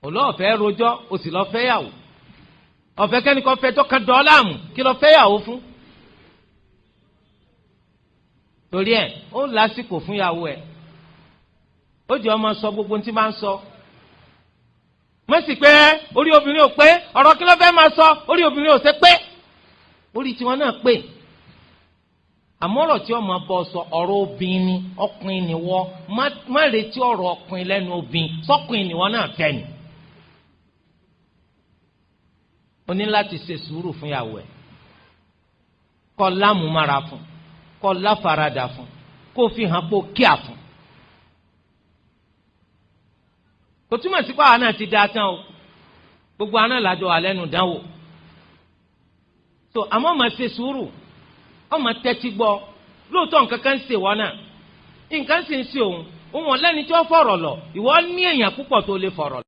olóòfẹ́ rojọ́ o sì lọ fẹ́ yàwó ọ̀fẹ́ kẹ́nìkan fẹ́ tó kan dọ́làmù kí lọ fẹ́ yàwó fún. torí ẹ̀ ó lásìkò fún yàwó ẹ̀ ó jẹ́ ọmọ sọ gbogbo tí máa ń sọ mọ́sí pé orí obìnrin ò pé ọ̀rọ̀ kí ló fẹ́ máa sọ orí obìnrin ò ṣe pé orí tiwọn náà pé àmọ́ ọ̀rọ̀ tí ọmọ bọ́ sọ ọ̀rọ̀ obìnrin ni ọkùnrin ni wọ́ má retí ọ̀rọ̀ ọkùnrin lẹ́nu obìnrin sọ́kùnrin ni wọ́n náà fẹ́ ni. o ní láti ṣe sùúrù fún ìyàwó ẹ̀ kó lámùmára fún kó láfaradà fún kó fi hàn pé ó kíà fún. kò túmọ̀ sí pé àwa náà ti da tán o gbogbo àná làjọ wà lẹ́nu dánwò so àmọ́ máa ṣe sùúrù ọmọ tẹ́tí gbọ́ lóòótọ́ nǹkan kan ń ṣe wọ́n náà nǹkan sì ń ṣe òun òun ọ̀lẹ́ni tí wọ́n fọ̀rọ̀ lọ ìwọ ní èèyàn púpọ̀ tó lè fọ̀rọ̀ lọ.